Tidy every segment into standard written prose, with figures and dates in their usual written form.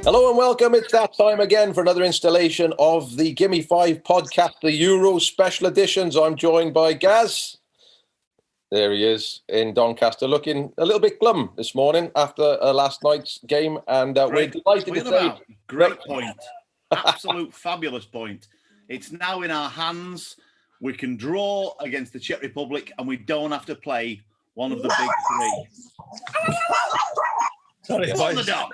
Hello and welcome. It's that time again for another installation of the Gimme 5 podcast, the Euro special editions. I'm joined by Gaz. There he is in Doncaster, looking a little bit glum this morning after last night's game. And we're delighted to say... Great point. Absolute fabulous point. It's now in our hands. We can draw against the Czech Republic and we don't have to play one of the big three. Sorry, on the dog.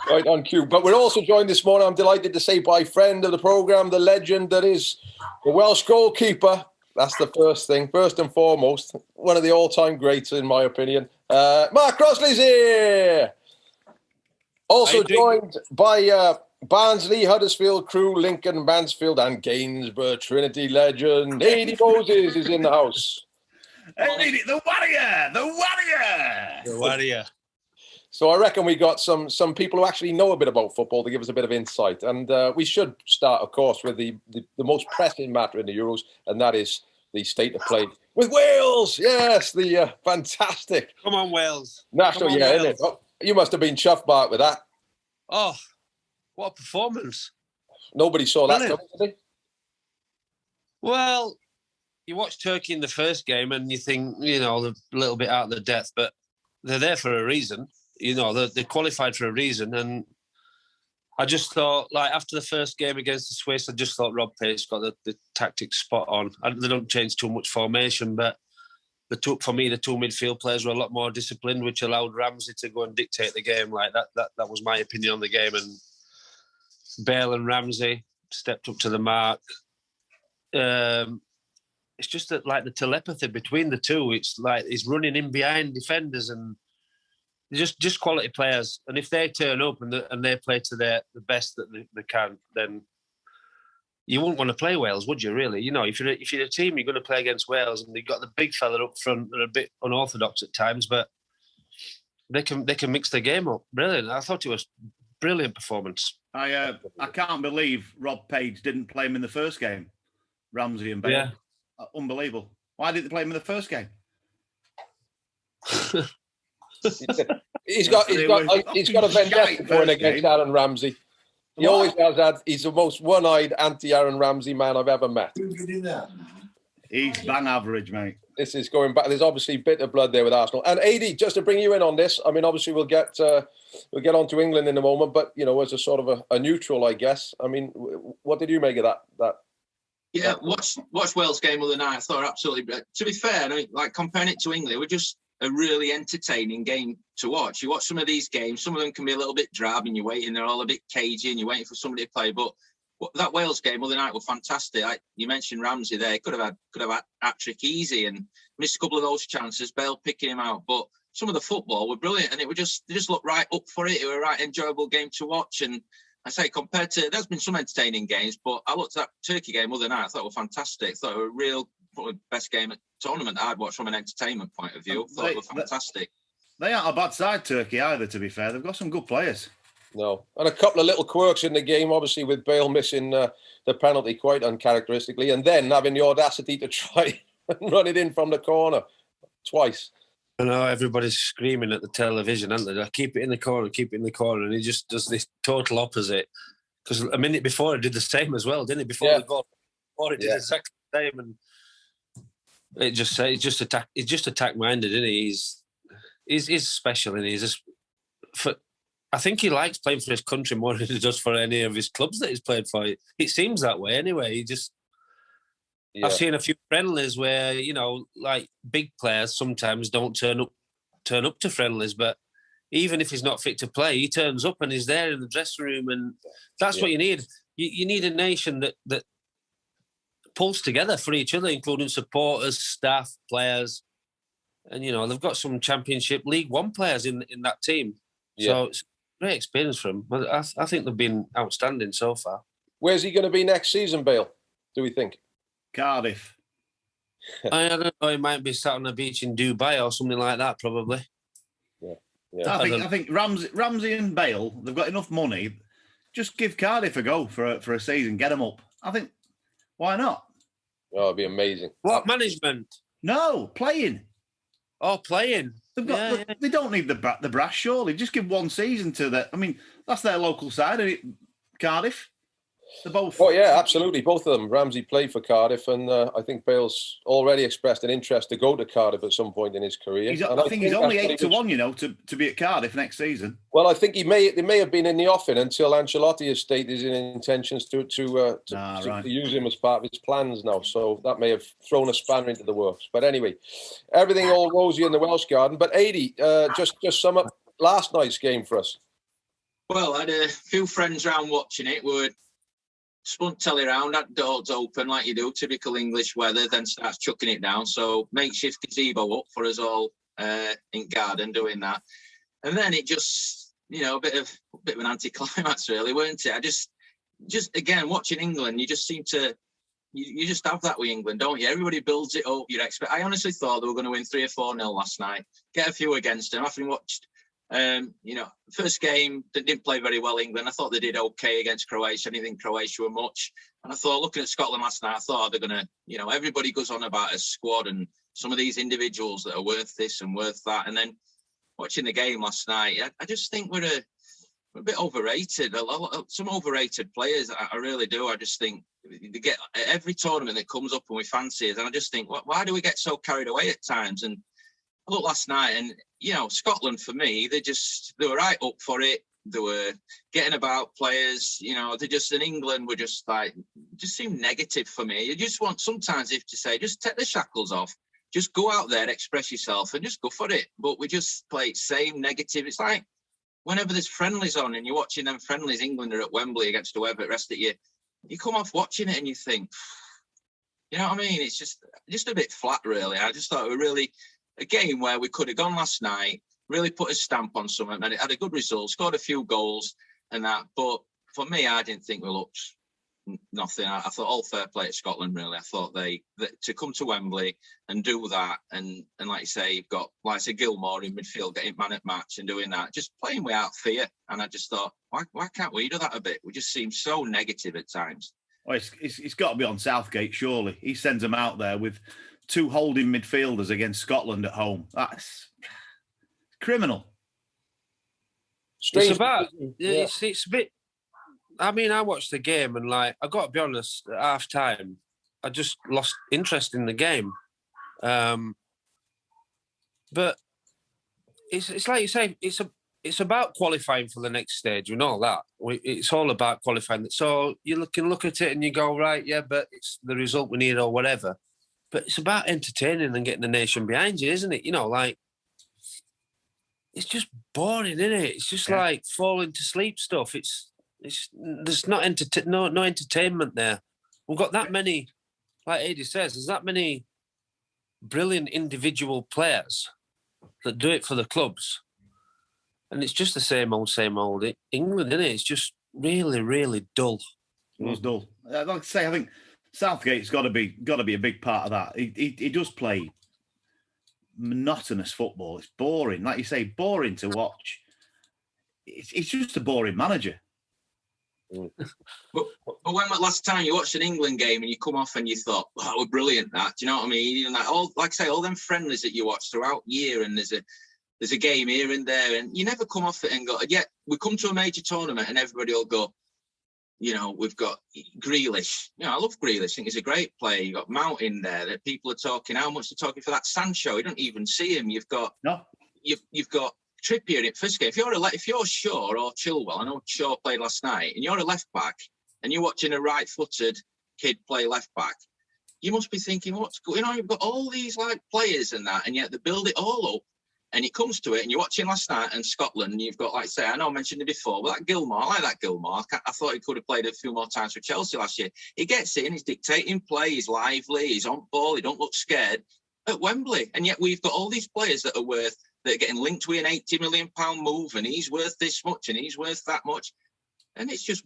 Right on cue. But we're also joined this morning, I'm delighted to say, by friend of the programme, the legend that is the Welsh goalkeeper. That's the first thing, first and foremost. One of the all-time greats, in my opinion. Mark Crossley's here. Also joined by Barnsley, Huddersfield, Crewe, Lincoln, Mansfield, and Gainsborough Trinity legend. Adie Moses is in the house. Hey, the warrior! The warrior! The warrior. So I reckon we got some people who actually know a bit about football to give us a bit of insight. And we should start, of course, with the most pressing matter in the Euros, and that is the state of play with Wales. Yes, the fantastic. Come on, Wales. National, on, yeah, Wales. isn't it? Oh, you must have been chuffed, Bart, with that. Oh, what a performance. Nobody saw that Brilliant. coming, did they? Well, you watch Turkey in the first game and you think, they're a little bit out of their depth, but they're there for a reason. They qualified for a reason. And I just thought, after the first game against the Swiss, I just thought Rob Pate's got the tactics spot on. They don't change too much formation, but for me, the two midfield players were a lot more disciplined, which allowed Ramsey to go and dictate the game. That was my opinion on the game. And Bale and Ramsey stepped up to the mark. It's just that, the telepathy between the two. It's like he's running in behind defenders, and just quality players. And if they turn up and they play to the best that they can, then you wouldn't want to play Wales, would you? Really? If you're a team, you're going to play against Wales, and they've got the big fella up front. They're a bit unorthodox at times, but they can mix the game up. Brilliant. I thought it was a brilliant performance. I can't believe Rob Page didn't play him in the first game. Ramsey and Bale. Yeah. Unbelievable. Why didn't they play him in the first game? He's got a vendetta going against Aaron Ramsey. He always has had. He's the most one-eyed anti-Aaron Ramsey man I've ever met. He's bang average, mate. This is going back. There's obviously bitter blood there with Arsenal. And Adie, just to bring you in on this, I mean, obviously we'll get on to England in a moment, but as a sort of a neutral, I guess. I mean, what did you make of that? Yeah, watch Wales game the other night. I thought absolutely. To be fair, comparing it to England, we're just a really entertaining game to watch. You watch some of these games, some of them can be a little bit drab, and you're waiting. They're all a bit cagey, and you're waiting for somebody to play. But that Wales game the other night was fantastic. You mentioned Ramsey there; could have had hat-trick easy, and missed a couple of those chances. Bale picking him out, but some of the football were brilliant, and they just looked right up for it. It was a right enjoyable game to watch, and I say compared to, there's been some entertaining games, but I looked at that Turkey game the other night. I thought it was fantastic. I thought it was probably best game at tournament I'd watched from an entertainment point of view. I thought it was fantastic. They aren't a bad side, Turkey, either, to be fair. They've got some good players. No. And a couple of little quirks in the game, obviously, with Bale missing the penalty quite uncharacteristically, and then having the audacity to try and run it in from the corner twice. I know everybody's screaming at the television, aren't they? Keep it in the corner, and he just does this total opposite. Because a minute before, he did the same as well, didn't he? Before the goal, he did the second time, and he's just attack minded, isn't he? He's special, and I think he likes playing for his country more than he does for any of his clubs that he's played for. It seems that way, anyway. I've seen a few friendlies where, big players sometimes don't turn up to friendlies, but even if he's not fit to play, he turns up and he's there in the dressing room, and that's what you need. You need a nation that pulls together for each other, including supporters, staff, players, and they've got some Championship League One players in that team. Yeah. So it's a great experience for them. But I think they've been outstanding so far. Where's he going to be next season, Bale? Do we think? Cardiff. I don't know. He might be sat on a beach in Dubai or something like that, probably. Yeah. I think Ramsey and Bale, they've got enough money. Just give Cardiff a go for a season. Get them up. I think. Why not? Oh, it'd be amazing. What management? No, playing. Oh, playing. They don't need the brass, surely. Just give one season to that. I mean, that's their local side, isn't it? Cardiff. They're both. Oh yeah, absolutely. Both of them. Ramsey played for Cardiff, and I think Bale's already expressed an interest to go to Cardiff at some point in his career. I think he's only 8-1, you know, to be at Cardiff next season. Well, I think they may have been in the offing until Ancelotti has stated his intentions to use him as part of his plans now. So that may have thrown a spanner into the works. But anyway, everything all rosy in the Welsh Garden. But Adie, just sum up last night's game for us. Well, I had a few friends round watching it. We were spun telly round, had doors open like you do, typical English weather, then starts chucking it down. So makeshift gazebo up for us all in garden doing that. And then it just, you know, a bit of an anticlimax really, weren't it? I just again, watching England, you just seem to, you just have that with England, don't you? Everybody builds it up. I honestly thought they were going to win 3 or 4-0 last night, get a few against them. Having watched, you know, first game, they didn't play very well, England. I thought they did okay against Croatia. I didn't think Croatia were much. And I thought, looking at Scotland last night, I thought they're going to, you know, everybody goes on about a squad and some of these individuals that are worth this and worth that. And then watching the game last night, I just think we're a bit overrated. Some overrated players, I really do. I just think they get every tournament that comes up and we fancy it. And I just think, why do we get so carried away at times? And I looked last night and, you know, Scotland, for me, they were right up for it. They were getting about players, you know, in England were just seemed negative for me. You just want sometimes, if to say, just take the shackles off, just go out there, express yourself and just go for it. But we just play same negative. It's like whenever there's friendlies on and you're watching them friendlies, England are at Wembley against whoever, the rest of you come off watching it and you think, you know what I mean? It's just a bit flat, really. I just thought it was really a game where we could have gone last night, really put a stamp on something, and it had a good result, scored a few goals and that. But for me, I didn't think we looked nothing. I thought all fair play at Scotland, really. I thought to come to Wembley and do that, and like you say, you've got, like I say, Gilmore in midfield getting man at match and doing that, just playing without fear. And I just thought, why can't we do that a bit? We just seem so negative at times. Well, it's got to be on Southgate, surely. He sends them out there with 2 holding midfielders against Scotland at home. That's criminal. Strange. It's a bit. I mean, I watched the game and, like, I got to be honest, at half time, I just lost interest in the game. But it's like you say, it's about qualifying for the next stage. You know that. It's all about qualifying. So you can look at it and you go, right, yeah, but it's the result we need or whatever. But it's about entertaining and getting the nation behind you, isn't it? You know, like, it's just boring, isn't it? It's just like falling to sleep stuff. There's no entertainment there. We've got that many, like Adie says, there's that many brilliant individual players that do it for the clubs. And it's just the same old England, isn't it? It's just really, really dull. It was dull. Like I say, I think Southgate's got to be a big part of that. He does play monotonous football. It's boring, like you say, boring to watch. It's just a boring manager. But when last time you watched an England game and you come off and you thought, "Wow, we're brilliant!" That, do you know what I mean? And like I say, all them friendlies that you watch throughout year, and there's a game here and there, and you never come off it and go. Yet we come to a major tournament and everybody will go, you know, we've got Grealish. You know, I love Grealish. I think he's a great player. You've got Mount in there that people are talking. How much they're talking for that Sancho? You don't even see him. You've got Trippier in it first game. If you're Shaw or Chilwell, I know Shaw played last night, and you're a left back, and you're watching a right-footed kid play left back, you must be thinking, what's going on? You've got all these like players and that, and yet they build it all up. And it comes to it, and you're watching last night and Scotland, and you've got, like I say, I know I mentioned it before, but that Gilmore, I like that Gilmore. I thought he could have played a few more times for Chelsea last year. He gets in, he's dictating play, he's lively, he's on ball, he don't look scared at Wembley. And yet we've got all these players that are getting linked with an £80 million move, and he's worth this much, and he's worth that much. And it's just,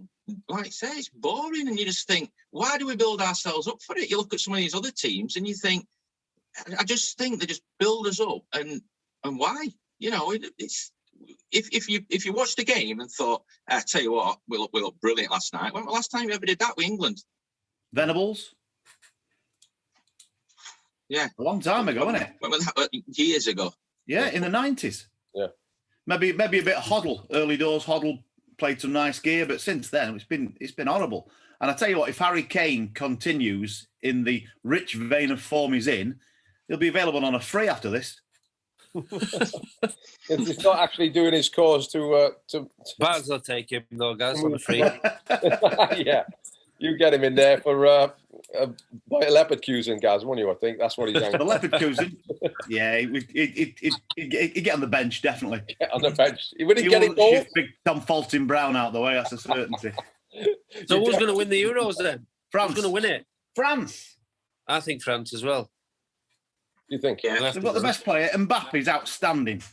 like I say, it's boring. And you just think, why do we build ourselves up for it? You look at some of these other teams and you think, I just think they just build us up. And why? You know, it's if you watched the game and thought, I tell you what, we look brilliant last night. When was the last time you ever did that with England? Venables? Yeah. A long time ago, isn't it? When was that? Years ago. Yeah, in the 90s. Yeah. Maybe a bit of Hoddle. Early doors, Hoddle played some nice gear, but since then it's been horrible. And I tell you what, if Harry Kane continues in the rich vein of form he's in, he'll be available on a free after this. He's not actually doing his cause to Barnes will take him though, guys, on the free. yeah. You get him in there for leopard cuisine, Gaz, won't you? I think that's what he's The leopard cuisine. Yeah, he'd get on the bench, definitely. Get on the bench. Would he He get it wouldn't all? shift big Tom Fulton Brown out the way, that's a certainty. So who's going to win the Euros then? France. Who's going to win it? France. I think France as well. You think? Yeah. They've got the best player. Mbappe's outstanding.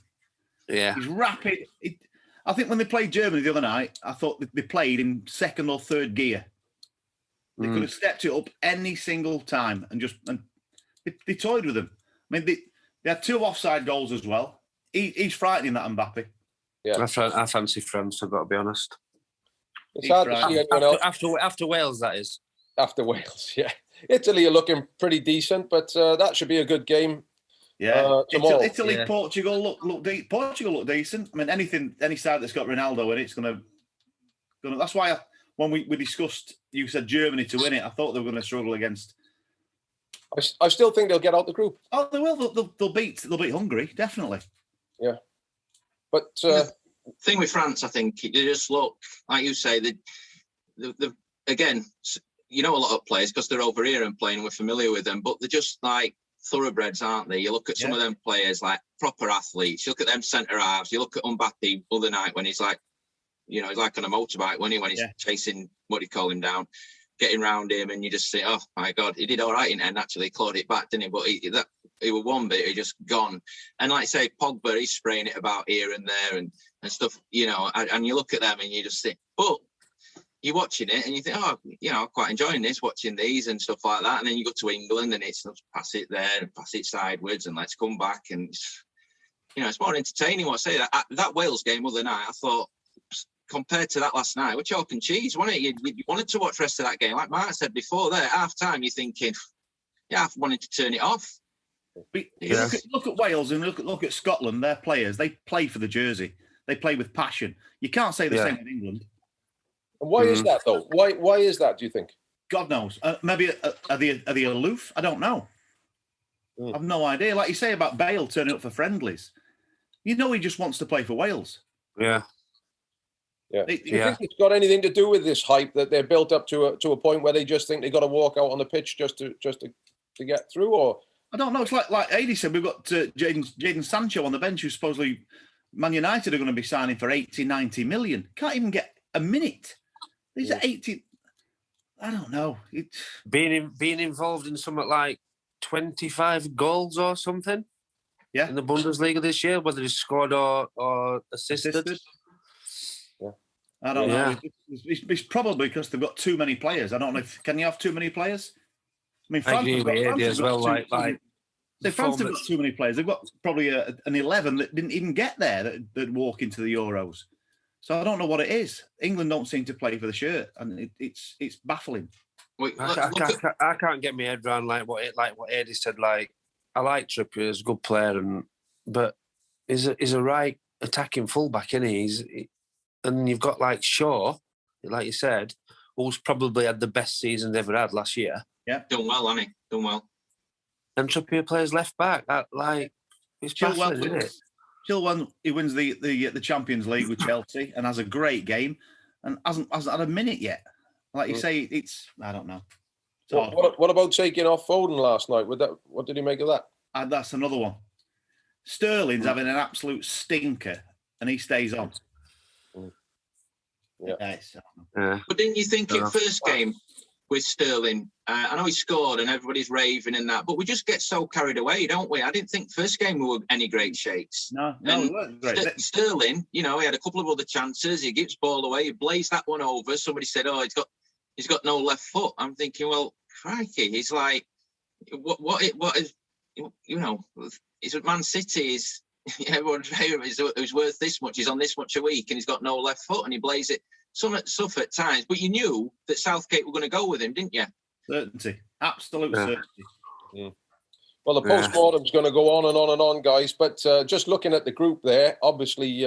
Yeah. He's rapid. I think when they played Germany the other night, I thought they played in second or third gear. They could have stepped it up any single time and they toyed with them. I mean, they had 2 offside goals as well. He's frightening, that Mbappe. Yeah. I fancy France, I've got to be honest. It's hard to see anyone else. After Wales, that is. After Wales, yeah. Italy are looking pretty decent, but that should be a good game. Yeah, tomorrow. Italy, Yeah. Portugal Portugal look decent. I mean, any side that's got Ronaldo in it's gonna. That's why when we discussed, you said Germany to win it. I thought they were going to struggle against. I still think they'll get out the group. Oh, they will. They'll beat Hungary, definitely. Yeah, but The thing with France, I think they just look like you say. The again, you know, a lot of players because they're over here and playing. We're familiar with them, but they're just like thoroughbreds, aren't they? You look at some of them players like proper athletes. You look at them centre halves. You look at Mbappe the other night when he's like, you know, he's like on a motorbike when he's chasing, what do you call him, down, getting round him, and you just say, oh my God, he did all right in the end. Actually, he clawed it back, didn't he? But he was one bit, he just gone. And like say Pogba, he's spraying it about here and there and stuff, you know. And you look at them and you just think, but you're watching it and you think, oh, you know, I'm quite enjoying this, watching these and stuff like that. And then you go to England and it's pass it there and pass it sideways and let's come back. And, you know, it's more entertaining. What I say, that Wales game other night, I thought, compared to that last night, with chalk and cheese, wasn't it? You wanted to watch the rest of that game. Like Mark said before there, half time, you're thinking, yeah, I wanted to turn it off. But look at Wales and look at Scotland, their players, they play for the jersey. They play with passion. You can't say the same with England. And why is that though? Why is that? Do you think? God knows. Maybe are they aloof? I don't know. I've no idea. Like you say about Bale turning up for friendlies, you know he just wants to play for Wales. Yeah. Yeah. Do you think it's got anything to do with this hype that they're built up to a point where they just think they got to walk out on the pitch just to get through? Or I don't know. It's like Adie said, we've got Jadon Sancho on the bench, who supposedly Man United are going to be signing for 80, 90 million. Can't even get a minute. These are 80. I don't know. Being involved in something like 25 goals or something. Yeah. In the Bundesliga this year, whether he's scored or assisted. Yeah. I don't know. It's probably because they've got too many players. I don't know can you have too many players? I mean, France have got too many players. They've got probably an 11 that didn't even get there that walk into the Euros. So I don't know what it is. England don't seem to play for the shirt, and it's baffling. I can't get my head around like what Adie said. Like, I like Trippier, he's a good player, but he's a right attacking fullback, isn't he? And you've got like Shaw, like you said, who's probably had the best season they ever had last year. Yeah, done well, hasn't he? Done well. And Trippier plays left back. It's baffling, isn't it? Chilwell, he wins the Champions League with Chelsea and has a great game and hasn't had a minute yet. Like you say, I don't know. What about taking off Foden last night? What did he make of that? That's another one. Sterling's having an absolute stinker and he stays on. Yeah. But didn't you think in first game with Sterling, I know he scored and everybody's raving and that, but we just get so carried away, don't we? I didn't think first game we were any great shakes. No, we weren't great. Sterling, you know, he had a couple of other chances. He gives ball away. He blazed that one over. Somebody said, "Oh, he's got no left foot." I'm thinking, well, crikey, he's like, what is, you know, he's at Man City. Everyone's who's worth this much. He's on this much a week, and he's got no left foot, and he blazes it. Some at times, but you knew that Southgate were going to go with him, didn't you? Certainty, absolute certainty. Yeah. Well, the post-mortem's going to go on and on and on, guys. But just looking at the group there, obviously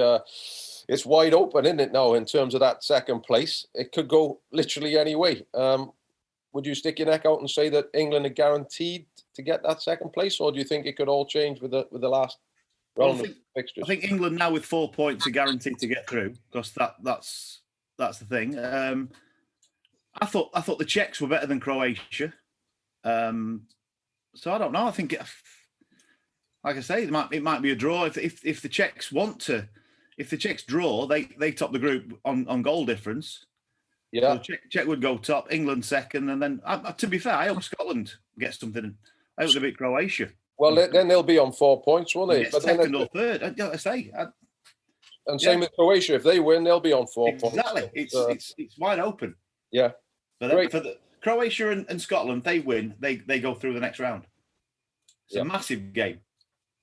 it's wide open, isn't it, now, in terms of that second place? It could go literally any way. Would you stick your neck out and say that England are guaranteed to get that second place, or do you think it could all change with the last round of fixtures? I think England now with 4 points are guaranteed to get through, because that's the thing. I thought the Czechs were better than Croatia. So I don't know. I think, like I say, it might be a draw. If the Czechs want to, if the Czechs draw, they top the group on goal difference. Yeah, so Czech would go top, England second, and then to be fair, I hope Scotland gets something. I hope they beat Croatia. Well, then they'll be on 4 points, won't they? But second or third, I say. And same with Croatia. If they win, they'll be on 4 points. Exactly. It's wide open. Yeah. For the Croatia and Scotland, they win, they go through the next round. It's a massive game.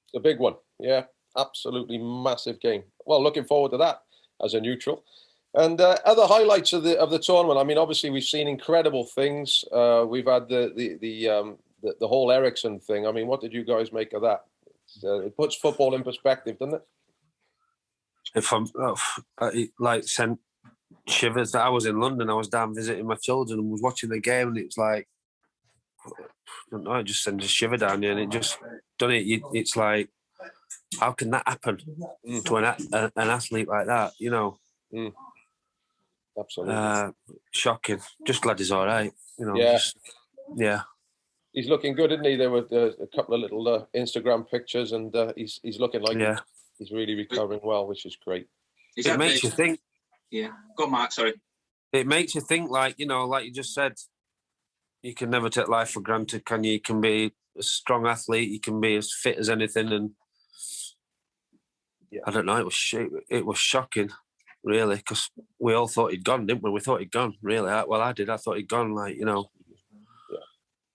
It's a big one. Yeah, absolutely massive game. Well, looking forward to that as a neutral. And other highlights of the tournament. I mean, obviously we've seen incredible things. We've had the whole Ericsson thing. I mean, what did you guys make of that? It puts football in perspective, doesn't it? It sent shivers. That I was in London. I was down visiting my children and was watching the game, and it's like, I don't know, it just sends a shiver down you, and it just done it. It's like, how can that happen to an athlete like that? You know. Absolutely. Shocking. Just glad he's all right. You know. Yeah. Yeah. He's looking good, isn't he? There were a couple of little Instagram pictures, and he's looking like he's really recovering well, which is great. It makes you think. Yeah. Go on, Mark, sorry. It makes you think, like you just said, you can never take life for granted, can you? You can be a strong athlete, you can be as fit as anything, and I don't know, it was shocking, really, because we all thought he'd gone, didn't we? We thought he'd gone, really. Well, I did. I thought he'd gone,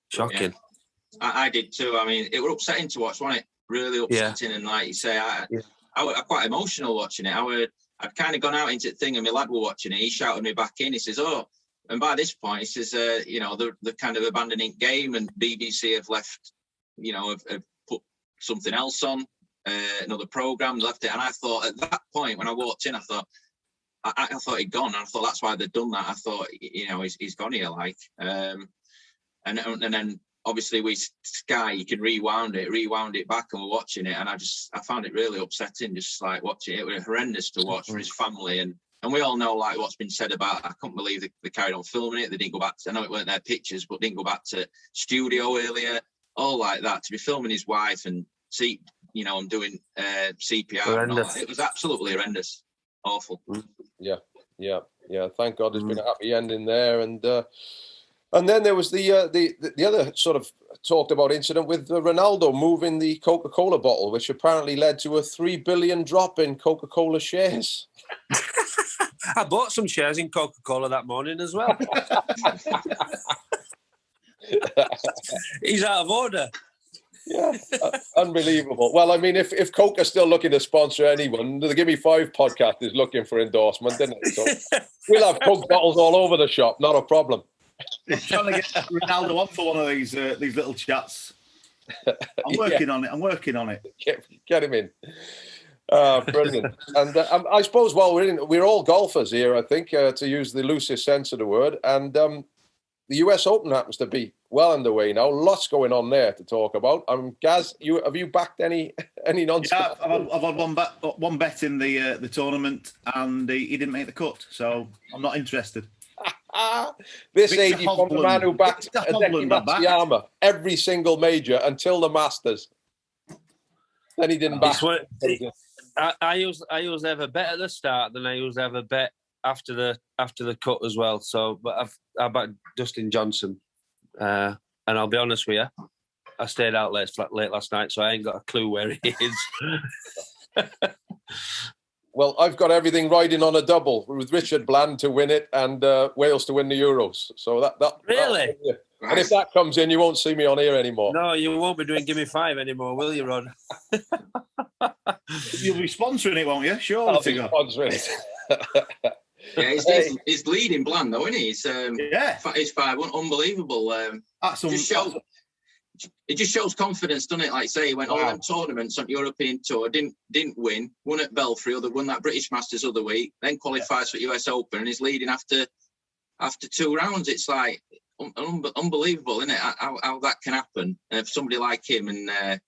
shocking. Yeah. I did too. I mean, it was upsetting to watch, wasn't it? Really upsetting, and like you say, I was quite emotional watching it. I'd kind of gone out into the thing, and my lad were watching it. He shouted me back in. He says, "Oh," and by this point, he says, "They're kind of abandoning game, and BBC have left, have put something else on, another program, left it." And I thought at that point when I walked in, I thought he'd gone. And I thought that's why they'd done that. I thought, he's gone here, like, and then. Obviously, with Sky, you can rewound it back, and we're watching it, and I found it really upsetting, just like watching it. It was horrendous to watch for his family, and we all know like what's been said about. I couldn't believe they carried on filming it. They didn't go back to. I know it weren't their pictures, but didn't go back to studio earlier. All like that, to be filming his wife and see, I'm doing CPR. And all. It was absolutely horrendous, awful. Yeah. Thank God there's been a happy ending there, and then there was the other sort of talked about incident with Ronaldo moving the Coca-Cola bottle, which apparently led to a 3 billion drop in Coca-Cola shares. I bought some shares in Coca-Cola that morning as well. He's out of order. Yeah, unbelievable. Well, I mean, if Coke are still looking to sponsor anyone, the Gimme 5 podcast is looking for endorsement, isn't it? So we'll have Coke bottles all over the shop, not a problem. I'm trying to get Ronaldo on for one of these little chats. I'm working on it. Get him in. Brilliant. And I suppose we're all golfers here, I think, to use the loosest sense of the word. And the US Open happens to be well underway now. Lots going on there to talk about. Gaz, have you backed any nonsense? Yeah, I've had one bet in the tournament, and he didn't make the cut, so I'm not interested. This Adie from the man who backed Hideki Matsuyama every single major until the Masters. Then he didn't back. I usually have a bet at the start, then I usually have a bet after the cut as well. So, but I backed Dustin Johnson, and I'll be honest with you, I stayed out late last night, so I ain't got a clue where he is. Well, I've got everything riding on a double with Richard Bland to win it and Wales to win the Euros. So that really. And if that comes in, you won't see me on here anymore. No, you won't be doing Gimme 5 anymore, will you, Rod? You'll be sponsoring it, won't you? Sure. I'll be sponsoring it. Yeah, he's leading Bland though, isn't he? He's 5-1, unbelievable. it just shows confidence, doesn't it? Like say, he went all them tournaments on European tour, didn't win, won at Belfry, won that British Masters other week, then qualifies for US Open, and is leading after 2 rounds. It's like unbelievable, isn't it? How that can happen for somebody like him. And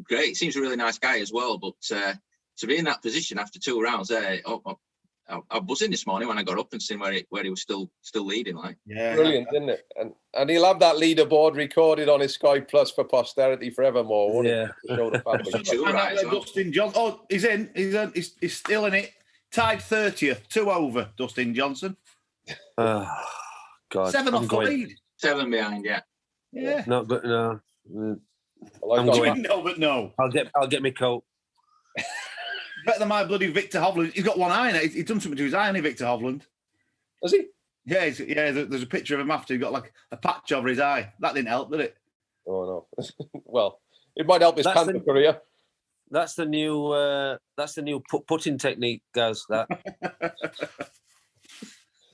great, seems a really nice guy as well. But to be in that position after 2 rounds, I was in this morning when I got up and seen where he was still leading. Like, brilliant, isn't it? And he'll have that leaderboard recorded on his Sky Plus for posterity forevermore. Won't Yeah. he? Show the family. Dustin Johnson. Oh, he's in. He's still in it. Tied 30th, 2 over. Dustin Johnson. God, 7 off the lead. 7 behind. Yeah. Not good. No. I'm going. No, but no. I'll get my coat. Better than my bloody Victor Hovland. He's got one eye. He's done something to his eye, hasn't he, Victor Hovland? Has he? Yeah, there's a picture of him after. He's got like a patch over his eye. That didn't help, did it? Oh no. Well, it might help his Panther career. That's the new putting technique, Gaz. That.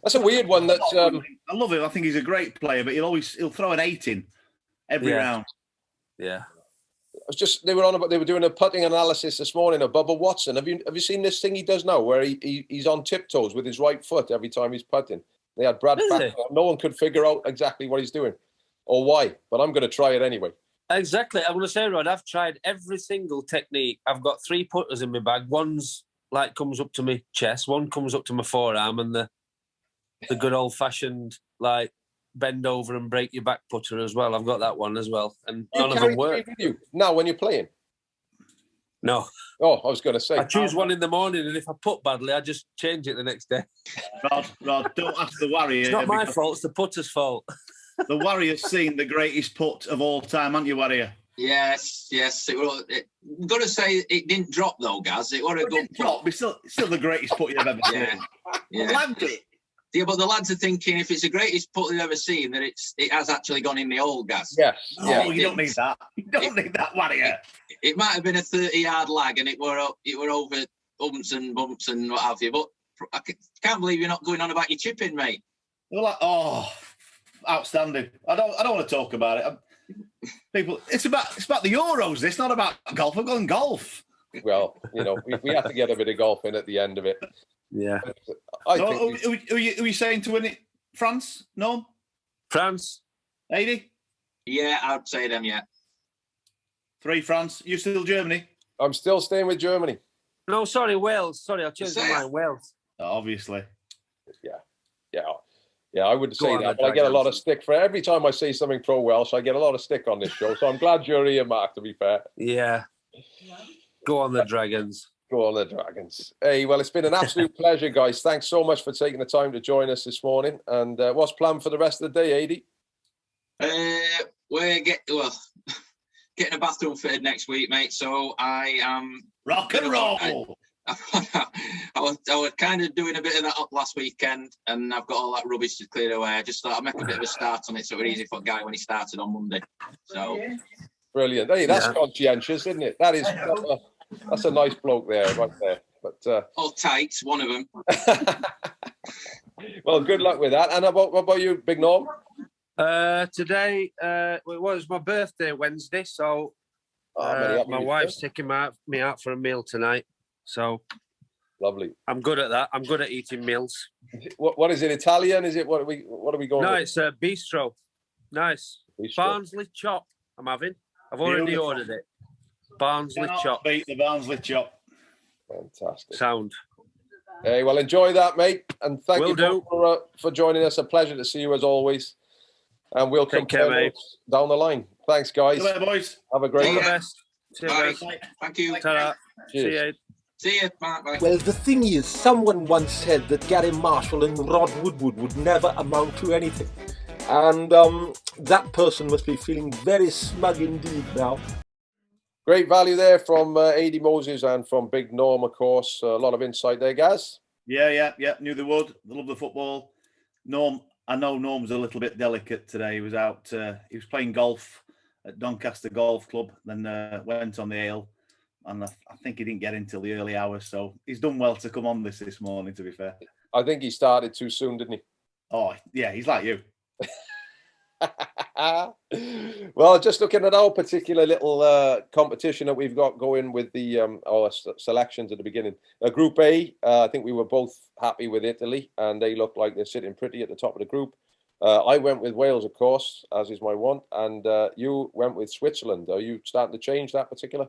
That's a weird one. That's I love him. I think he's a great player, but he'll throw an 8 in every round. Yeah. They were doing a putting analysis this morning of Bubba Watson. Have you seen this thing he does now where he's on tiptoes with his right foot every time he's putting? They had Brad Packer. No one could figure out exactly what he's doing or why, but I'm going to try it anyway. Exactly. I'm going to say, Rod, I've tried every single technique. I've got 3 putters in my bag. One's like comes up to my chest, one comes up to my forearm, and the good old-fashioned like bend over and break your back putter as well. I've got that one as well, and none of them work. Now, when you're playing? No. Oh, I was going to say. I choose one in the morning, and if I putt badly, I just change it the next day. Rod, don't ask the Warrior. It's not my fault, it's the putter's fault. The Warrior's seen the greatest putt of all time, haven't you, Warrior? Yes. I've got to say, it didn't drop, though, Gaz. It was a good drop. It's still the greatest putt you've ever seen. Yeah. Lagged it. Yeah, but the lads are thinking if it's the greatest putt they've ever seen, that it has actually gone in the hole, Gaz. Yes. No, you don't need that. You don't need that, Warrior. It might have been a 30-yard lag, and it were over bumps and what have you. But I can't believe you're not going on about your chipping, mate. They're like, outstanding. I don't want to talk about it. People, it's about the Euros. It's not about golf. I've gone golf. Well, we have to get a bit of golf in at the end of it. Yeah. Who are you saying to win it? France? No? France? Adie? Yeah, I'd say them, yeah. 3 France. You still Germany? I'm still staying with Germany. No, sorry, Wales. Sorry, I changed my mind. Wales. Obviously. Yeah, I would say that, but I get a lot of stick for every time I say something pro-Welsh. I get a lot of stick on this show, so I'm glad you're here, Mark, to be fair. Yeah. Go on the Dragons. Go on the Dragons. Hey, well, it's been an absolute pleasure, guys. Thanks so much for taking the time to join us this morning. And what's planned for the rest of the day, Adie? We're getting a bathroom fitted next week, mate. So I am rock and roll. I was kind of doing a bit of that up last weekend, and I've got all that rubbish to clear away. I just thought I'd make a bit of a start on it so it's easy for Guy when he started on Monday. So brilliant. Hey, that's conscientious, isn't it? That is. That's a nice bloke there, right there. But all tights, one of them. Well, good luck with that. And what about you, Big Norm? Today, it was my birthday Wednesday, so my wife's taking me out for a meal tonight. So lovely. I'm good at that. I'm good at eating meals. What is it? Italian? Is it what are we going? No, with? It's a bistro. Nice. Bistro. Barnsley chop. I'm having. I've already ordered it. Barnsley chop. Beat the Barnsley chop. Fantastic. Sound. Hey, well, enjoy that, mate, and thank you for joining us. A pleasure to see you as always. And we'll compare down the line. Thanks, guys. See you later, boys. Have a great day. All the best. See you guys. Thank you. Ta-ra. See you. Bye. Well, the thing is, someone once said that Gary Marshall and Rod Woodward would never amount to anything. And that person must be feeling very smug indeed now. Great value there from Adie Moses and from Big Norm, of course. A lot of insight there, Gaz. Yeah. Knew they would. They love the football. Norm, I know Norm's a little bit delicate today. He was out. He was playing golf at Doncaster Golf Club, then went on the ale, and I think he didn't get in till the early hours. So he's done well to come on this morning. To be fair, I think he started too soon, didn't he? Oh yeah, he's like you. Well, just looking at our particular little competition that we've got going with the our selections at the beginning. Group A, I think we were both happy with Italy, and they look like they're sitting pretty at the top of the group. I went with Wales, of course, as is my want, and you went with Switzerland. Are you starting to change that particular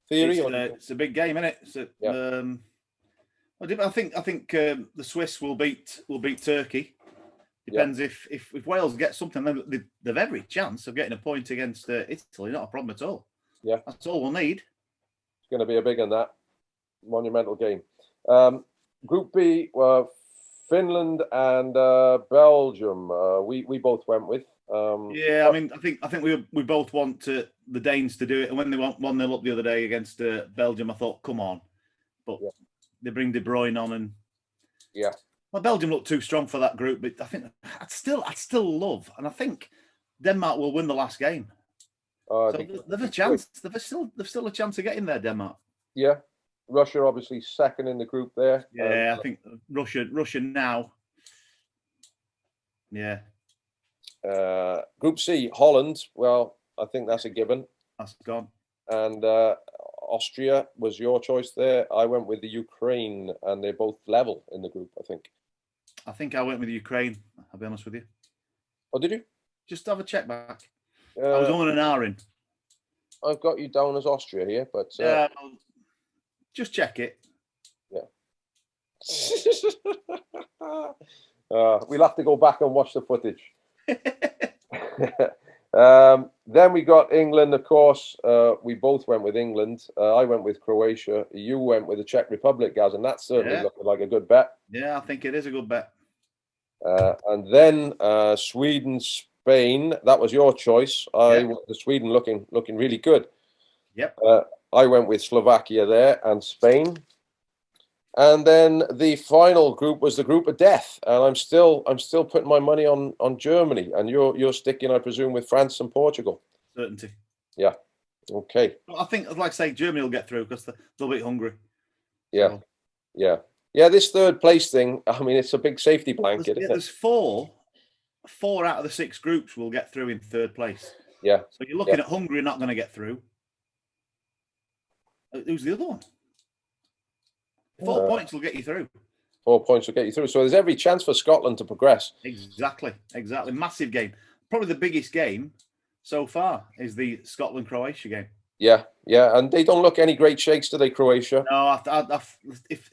theory? It's a big game, isn't it? Yeah. I think the Swiss will beat Turkey. Depends if Wales get something, then they've every chance of getting a point against Italy. Not a problem at all. Yeah, that's all we'll need. It's going to be a big one, that monumental game. Group B, Finland and Belgium. We both went with. I mean, I think we both want the Danes to do it. And when they went 1-0 up the other day against Belgium, I thought, come on, but they bring De Bruyne on, and well, Belgium looked too strong for that group. But I think I'd still love, and I think Denmark will win the last game. So they've a chance. They've still a chance of getting there, Denmark. Yeah. Russia obviously second in the group there. Yeah, I think Russia now. Yeah. Group C, Holland. Well, I think that's a given. That's gone. And Austria was your choice there. I went with the Ukraine, and they're both level in the group, I think. I think I went with Ukraine. I'll be honest with you. Oh, did you? Just have a check back. I was on an hour in. I've got you down as Austria here, but just check it. Yeah. We'll have to go back and watch the footage. Then we got England, of course. We both went with England. I went with Croatia. You went with the Czech Republic, Gaz, and that certainly looked like a good bet. Yeah, I think it is a good bet. And then Sweden, Spain. That was your choice. I went to Sweden, looking really good. Yep. I went with Slovakia there and Spain. And then the final group was the group of death, and I'm still putting my money on Germany, and you're sticking, I presume, with France and Portugal. Certainty. Yeah. Okay. I think, like I say, Germany will get through because they'll beat Hungary. Yeah. So. Yeah. This third place thing, I mean, it's a big safety blanket. There's four out of the 6 groups will get through in third place. Yeah. So you're looking at Hungary not going to get through. Who's the other one? 4 points will get you through. 4 points will get you through. So there's every chance for Scotland to progress. Exactly. Massive game. Probably the biggest game so far is the Scotland-Croatia game. Yeah. And they don't look any great shakes, do they, Croatia? No, if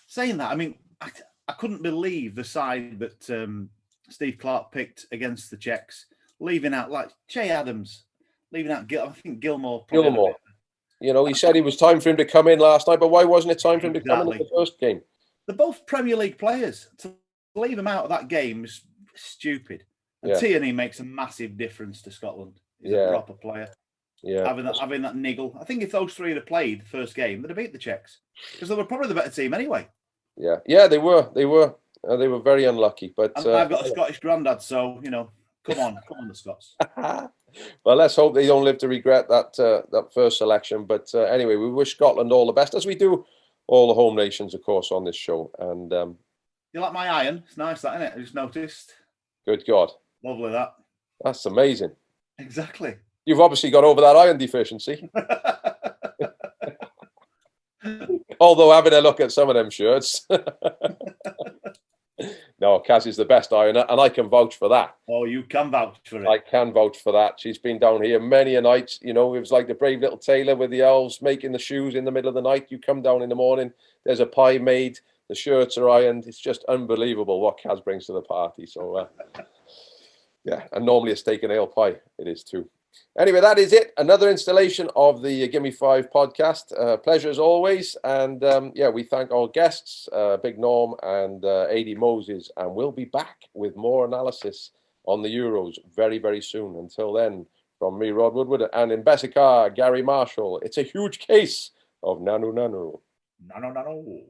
saying that, I mean, I couldn't believe the side that Steve Clarke picked against the Czechs, leaving out like Che Adams, leaving out I think Gilmore. You know, he said it was time for him to come in last night, but why wasn't it time for him to come in the first game? They're both Premier League players. To leave them out of that game is stupid. And Tierney makes a massive difference to Scotland. He's a proper player. Yeah, having that niggle. I think if those 3 had played the first game, they'd have beat the Czechs because they were probably the better team anyway. Yeah, they were. They were very unlucky. But I've got a Scottish granddad, so you know, come on, the Scots. Well, let's hope they don't live to regret that first selection. But anyway, we wish Scotland all the best, as we do all the home nations, of course, on this show. And you like my iron? It's nice, that, isn't it? I just noticed. Good God, lovely that. That's amazing. Exactly. You've obviously got over that iron deficiency. Although having a look at some of them shirts. No, Kaz is the best ironer, and I can vouch for that. Oh, you can vouch for it. I can vouch for that. She's been down here many a night. You know, it was like the brave little tailor with the elves making the shoes in the middle of the night. You come down in the morning, there's a pie made, the shirts are ironed. It's just unbelievable what Kaz brings to the party. So, and normally a steak and ale pie it is too. Anyway, that is it. Another installation of the Gimme 5 podcast. Pleasure as always. And we thank our guests, Big Norm and Adie Moses. And we'll be back with more analysis on the Euros very, very soon. Until then, from me, Rod Woodward, and in Bessicar, Gary Marshall, it's a huge case of Nanu Nanu. Nanu Nanu.